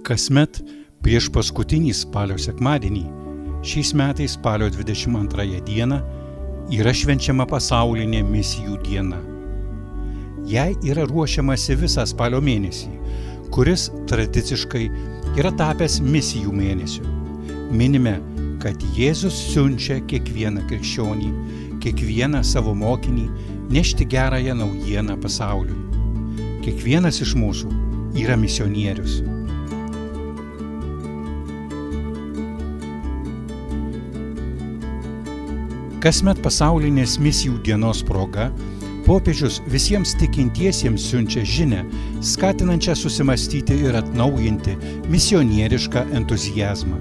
Kasmet prieš paskutinį spalio sekmadienį, šiais metais spalio 22 dieną, yra švenčiama pasaulinė misijų diena. Jai yra ruošiamasi visą spalio mėnesį, kuris tradiciškai yra tapęs misijų mėnesiu. Minime, kad Jėzus siunčia kiekvieną krikščionį, kiekvieną savo mokinį nešti gerąją naujieną pasauliui. Kiekvienas iš mūsų yra misionierius. Kasmet pasaulinės misijų dienos proga popiežius visiems tikintiesiems siunčia žinią, skatinančią susimastyti ir atnaujinti misionierišką entuziazmą.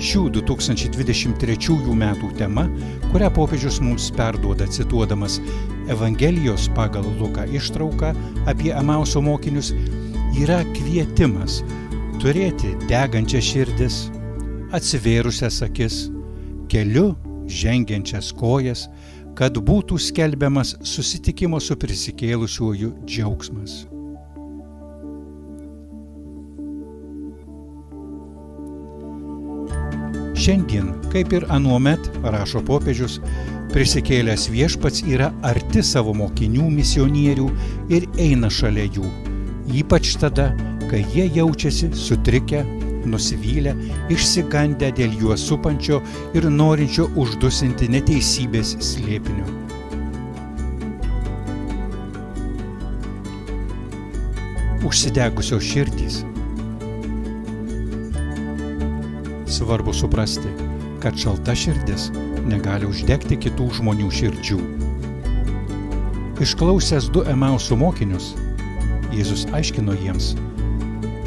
Šių 2023 metų tema, kurią popiežius mums perduoda cituodamas Evangelijos pagal Luką ištrauką apie Emauso mokinius, yra kvietimas turėti degančias širdis, atsivėrusias akis, keliu žengiančias kojas, kad būtų skelbiamas susitikimo su prisikėlusiuoju džiaugsmas. Šiandien, kaip ir anuomet, rašo popiežius, prisikėlęs viešpats yra arti savo mokinių misionierių ir eina šalia jų, ypač tada, kai jie jaučiasi sutrikę, nusivylę, išsigandę dėl juos supančio ir norinčio uždusinti neteisybės slėpinio. Užsidegusios širdys. Svarbu suprasti, kad šalta širdis negali uždegti kitų žmonių širdžių. Išklausęs 2 Emauso mokinius, Jėzus aiškino jiems,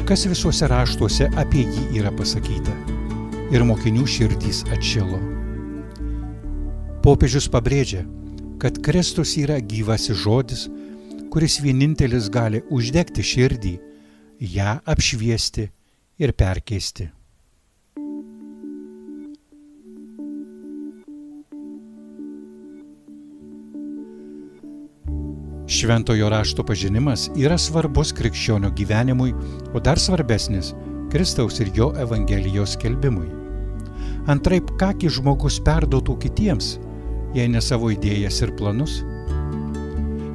kas visuose raštuose apie jį yra pasakyta, ir mokinių širdys atšilo. Popiežius pabrėžia, kad Kristus yra gyvasis žodis, kuris vienintelis gali uždegti širdį, ją apšviesti ir perkeisti. Šventojo rašto pažinimas yra svarbus krikščionio gyvenimui, o dar svarbesnis Kristaus ir jo Evangelijos skelbimui. Antraip, kągi žmogus perduotų kitiems, jei ne savo idėjas ir planus?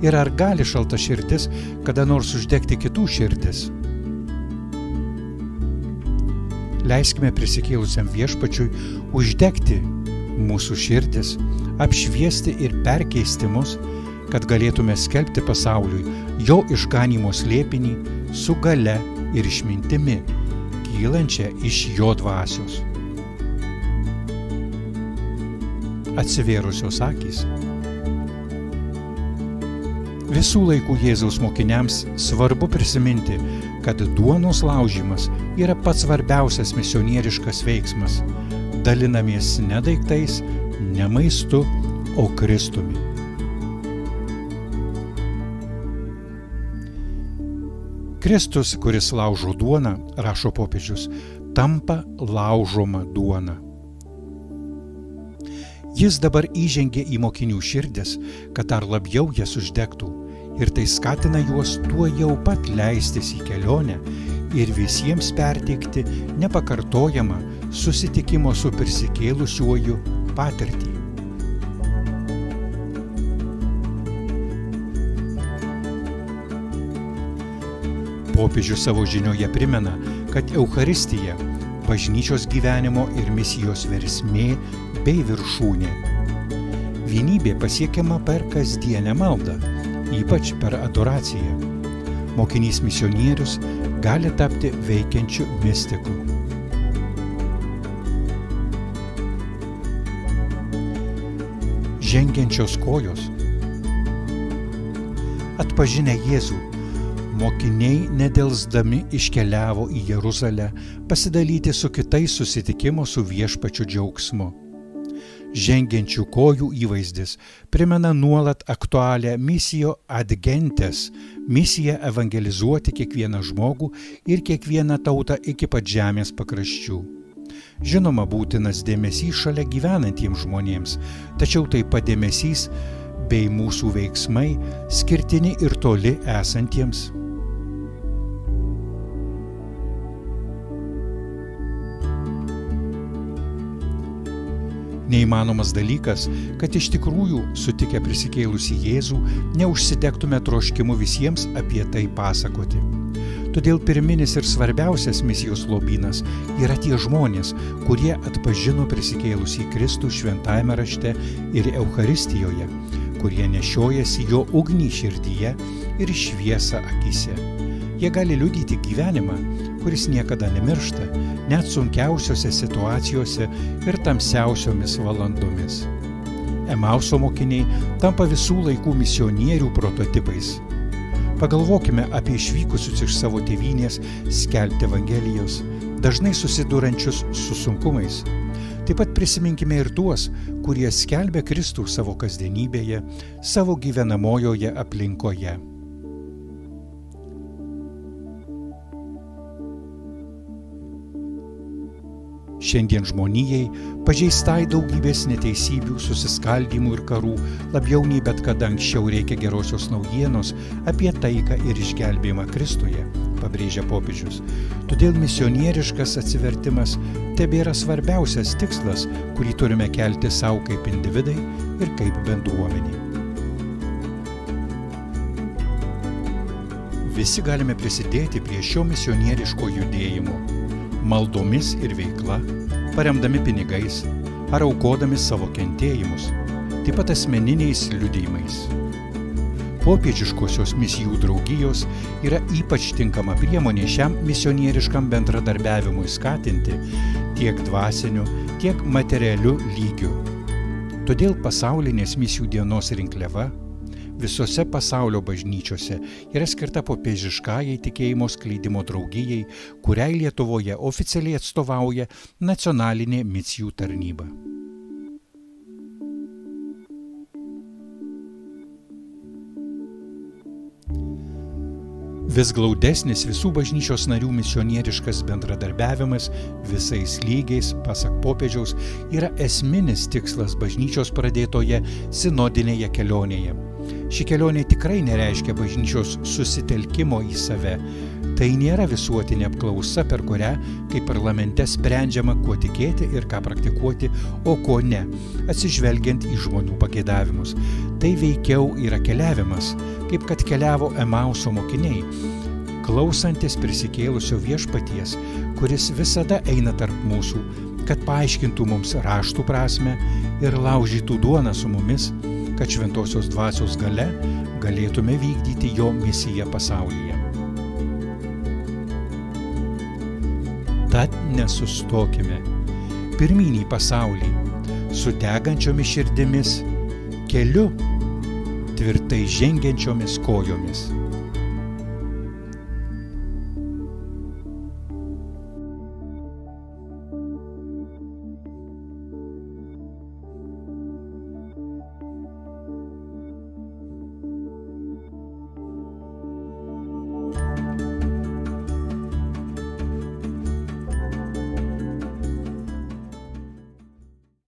Ir ar gali šalta širdis kada nors uždegti kitų širdis? Leiskime prisikėlusiam viešpačiui uždegti mūsų širdis, apšviesti ir perkeisti mus, kad galėtume skelbti pasauliui jo išganymo slėpinį su galia ir išmintimi, kylančia iš jo dvasios. Atsivėrusios akys. Visų laikų Jėzaus mokiniams svarbu prisiminti, kad duonos laužymas yra pats svarbiausias misionieriškas veiksmas, dalinamies ne daiktais, ne maistu, o Kristumi. Kristus, kuris laužo duoną, rašo popiežius, tampa laužoma duona. Jis dabar įžengė į mokinių širdis, kad dar labiau jas uždegtų, ir tai skatina juos tuo jau pat leistis į kelionę ir visiems perteikti nepakartojamą susitikimo su prisikėlusiuoju patirtį. Popiežius savo žinioje primena, kad Eucharistija – bažnyčios gyvenimo ir misijos versmė bei viršūnė. Vienybė pasiekiama per kasdienę maldą, ypač per adoraciją. Mokinys misionierius gali tapti veikiančiu mistiku. Žengiančios kojos. Atpažinę Jėzų, mokiniai nedelsdami iškeliavo į Jeruzalę pasidalyti su kitais susitikimo su viešpačiu džiaugsmu. Žengiančių kojų įvaizdis primena nuolat aktualią misijo ad gentes, misiją evangelizuoti kiekvieną žmogų ir kiekvieną tautą iki pat žemės pakraščių. Žinoma, būtinas dėmesys šalia gyvenantiems žmonėms, tačiau taip pat dėmesys bei mūsų veiksmai skirtini ir toli esantiems. Neįmanomas dalykas, kad iš tikrųjų sutikę prisikėlusį Jėzų neužsidegtume troškimu visiems apie tai pasakoti. Todėl pirminis ir svarbiausias misijos lobynas yra tie žmonės, kurie atpažino prisikėlusį Kristų šventajame rašte ir Eucharistijoje, kurie nešiojasi jo ugnį širdyje ir šviesą akyse. Jie gali liudyti gyvenimą, kuris niekada nemiršta, net sunkiausiose situacijose ir tamsiausiomis valandomis. Emauso mokiniai tampa visų laikų misionierių prototipais. Pagalvokime apie išvykusius iš savo tėvynės skelbti Evangelijos, dažnai susidurančius su sunkumais. Taip pat prisiminkime ir tuos, kurie skelbia Kristų savo kasdienybėje, savo gyvenamojoje aplinkoje. Šiandien žmonijai, pažeistai daugybės neteisybių, susiskaldymų ir karų, labiau nei bet kada anksčiau reikia gerosios naujienos apie taiką ir išgelbėjimą Kristuje, pabrėžia popiežius. Todėl misionieriškas atsivertimas tebėra svarbiausias tikslas, kurį turime kelti savo kaip individai ir kaip bendruomenė. Visi galime prisidėti prie šio misionieriško judėjimo. Maldomis ir veikla, paremdami pinigais ar aukodami savo kentėjimus, taip pat asmeniniais liudijimais. Popiežiškosios misijų draugijos yra ypač tinkama priemonė šiam misionieriškam bendradarbiavimui skatinti tiek dvasiniu, tiek materialiu lygiu. Todėl pasaulinės misijų dienos rinkliava visose pasaulio bažnyčiose yra skirta popiežiškajai tikėjimo skleidimo draugijai, kuriai Lietuvoje oficialiai atstovauja nacionalinė misijų tarnyba. Vis glaudesnis visų bažnyčios narių misionieriškas bendradarbiavimas visais lygiais, pasak popiežiaus, yra esminis tikslas bažnyčios pradėtoje sinodinėje kelionėje. Ši kelionė tikrai nereiškia bažnyčios susitelkimo į save. Tai nėra visuotinė apklausa, per kurią, kaip parlamente, sprendžiama, kuo tikėti ir ką praktikuoti, o ko ne, atsižvelgiant į žmonių pageidavimus. Tai veikiau yra keliavimas, kaip kad keliavo Emauso mokiniai, klausantis prisikėlusio viešpaties, kuris visada eina tarp mūsų, kad paaiškintų mums raštų prasmę ir laužytų duoną su mumis, kad šventosios dvasios galia galėtume vykdyti jo misiją pasaulyje. Tad nesustokime, pirmyn į pasaulį, su degančiomis širdimis, keliu tvirtai žengiančiomis kojomis.